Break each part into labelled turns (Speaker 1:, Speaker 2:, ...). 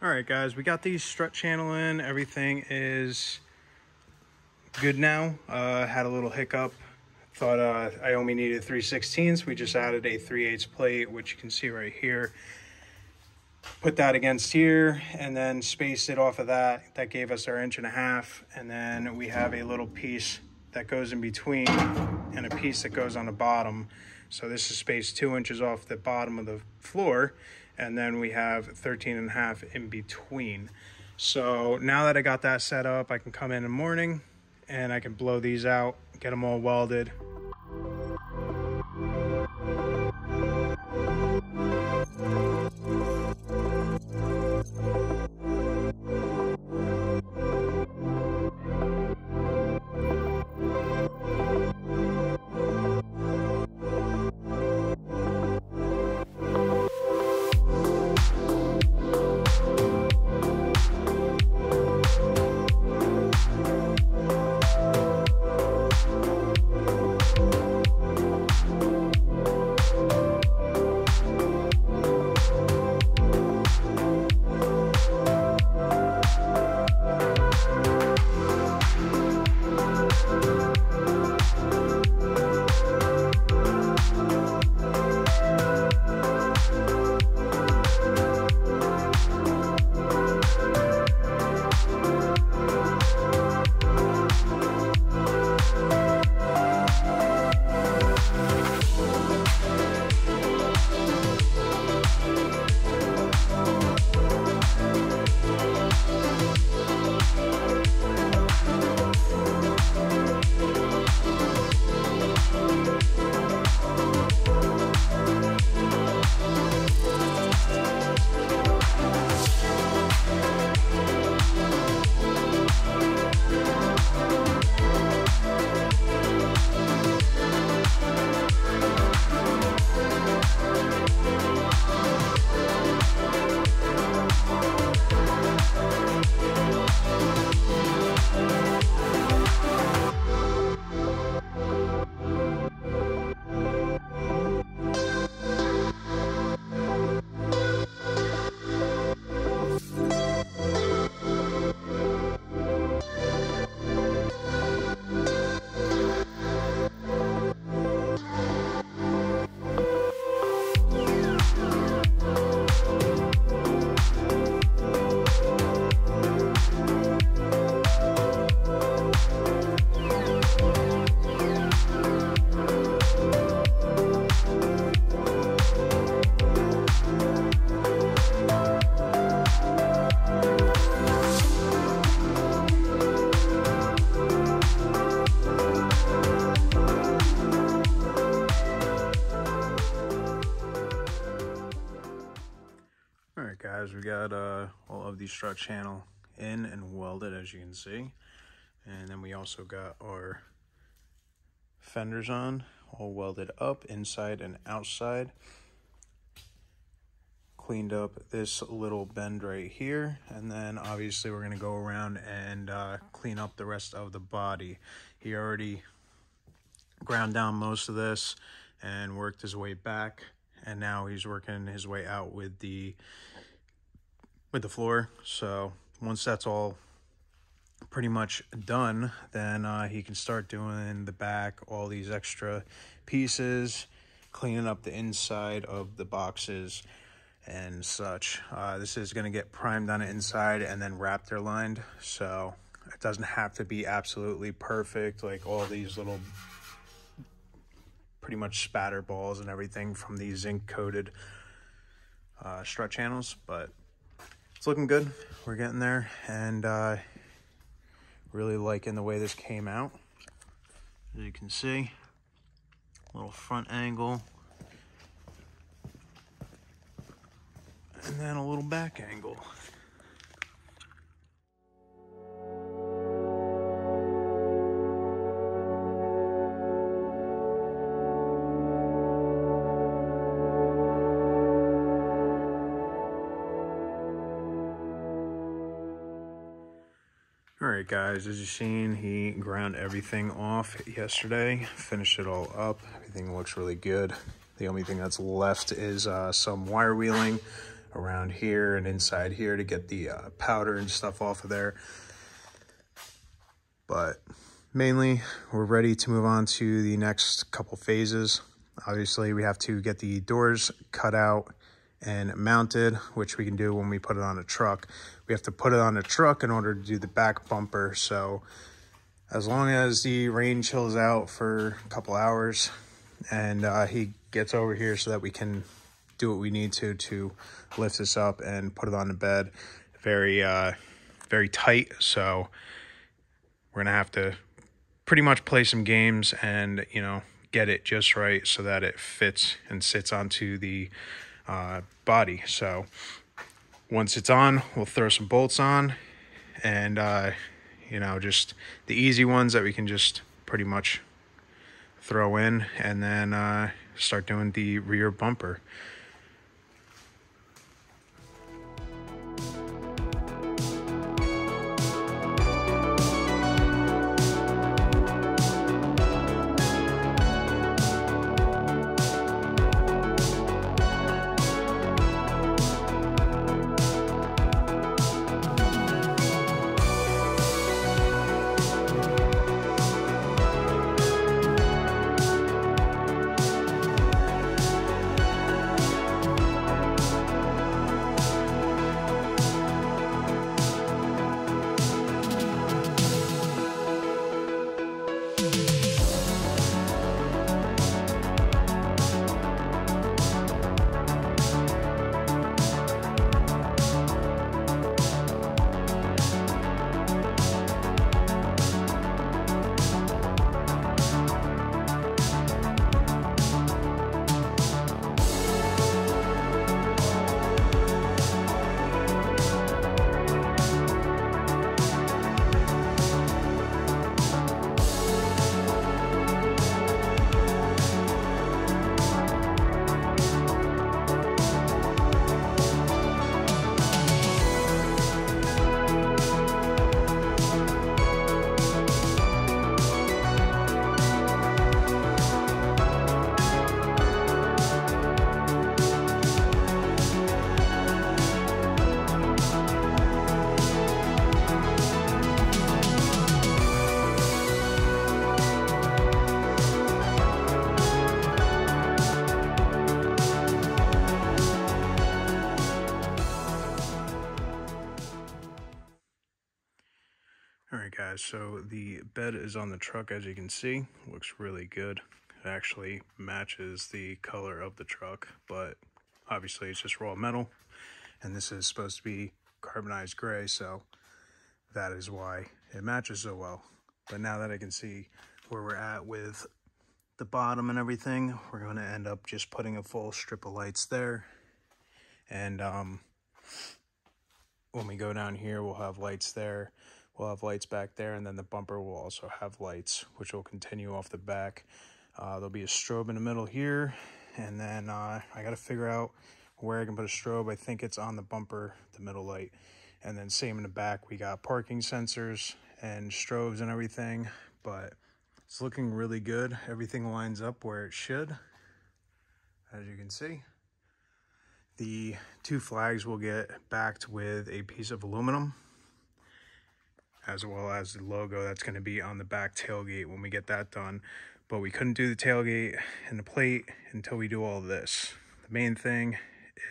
Speaker 1: All right, guys, we got the strut channel in. Everything is good now. Had a little hiccup. Thought I only needed 3/16. We just added a 3/8 plate, which you can see right here. Put that against here and then spaced it off of that. That gave us our 1.5 inches. And then we have a little piece that goes in between and a piece that goes on the bottom. So this is spaced 2 inches off the bottom of the floor. And then we have 13.5 in between. So now that I got that set up, I can come in the morning and I can blow these out, get them all welded. All right, guys, we got all of the strut channel in and welded, as you can see. And then we also got our fenders on, all welded up inside and outside. Cleaned up this little bend right here. And then obviously we're gonna go around and clean up the rest of the body. He already ground down most of this and worked his way back. And now he's working his way out with the floor. So once that's all pretty much done, then he can start doing the back, all these extra pieces, cleaning up the inside of the boxes and such. This is going to get primed on the inside and then Raptor lined, so it doesn't have to be absolutely perfect, like all these little pretty much spatter balls and everything from these zinc coated strut channels, but it's looking good. We're getting there, and really liking the way this came out. As you can see, little front angle and then a little back angle. All right, guys, as you've seen, he ground everything off yesterday, finished it all up. Everything looks really good. The only thing that's left is some wire wheeling around here and inside here to get the powder and stuff off of there. But mainly we're ready to move on to the next couple phases. Obviously we have to get the doors cut out and mounted, which we can do when we put it on a truck. We have to put it on a truck in order to do the back bumper. So as long as the rain chills out for a couple hours and he gets over here so that we can do what we need to lift this up and put it on the bed. Very tight. So we're gonna have to pretty much play some games and, you know, get it just right so that it fits and sits onto the body. So once it's on, we'll throw some bolts on and you know, just the easy ones that we can just pretty much throw in, and then start doing the rear bumper. Alright guys, so the bed is on the truck, as you can see. Looks really good. It actually matches the color of the truck, but obviously it's just raw metal, and this is supposed to be carbonized gray, so that is why it matches so well. But now that I can see where we're at with the bottom and everything, we're going to end up just putting a full strip of lights there. And when we go down here, we'll have lights there. We'll have lights back there, and then the bumper will also have lights, which will continue off the back. There'll be a strobe in the middle here, and then I got to figure out where I can put a strobe. I think it's on the bumper, the middle light. And then same in the back, we got parking sensors and strobes and everything, but it's looking really good. Everything lines up where it should, as you can see. The two flags will get backed with a piece of aluminum, as well as the logo that's going to be on the back tailgate when we get that done. But we couldn't do the tailgate and the plate until we do all this. The main thing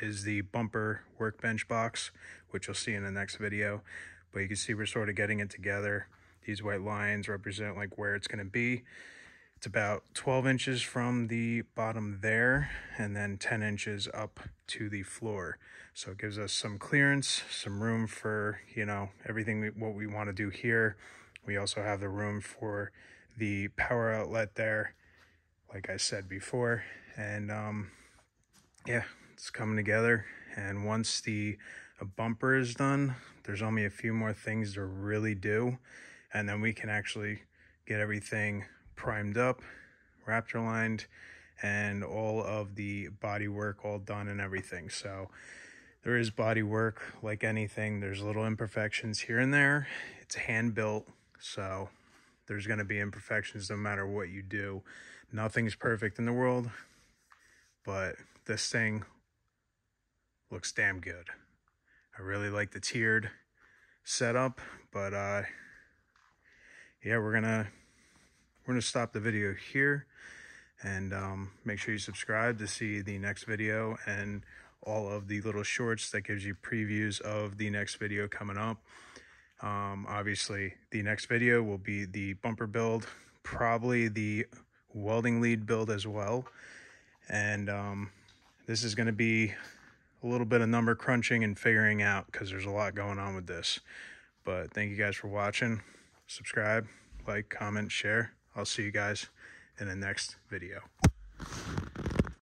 Speaker 1: is the bumper workbench box, which you'll see in the next video. But you can see we're sort of getting it together. These white lines represent like where it's going to be. It's about 12 inches from the bottom there, and then 10 inches up to the floor. So it gives us some clearance, some room for, you know, everything what we want to do here. We also have the room for the power outlet there, like I said before. And yeah, it's coming together. And once the bumper is done, there's only a few more things to really do, and then we can actually get everything primed up, raptor lined, and all of the body work all done and everything. So there is body work like anything. There's little imperfections here and there. It's hand built, so there's going to be imperfections no matter what you do. Nothing's perfect in the world, but this thing looks damn good. I really like the tiered setup, but yeah, we're gonna stop the video here, and make sure you subscribe to see the next video and all of the little shorts that gives you previews of the next video coming up. Obviously the next video will be the bumper build, probably the welding lead build as well, and this is going to be a little bit of number crunching and figuring out, because there's a lot going on with this. But thank you guys for watching. Subscribe, like, comment, share. I'll see you guys in the next video.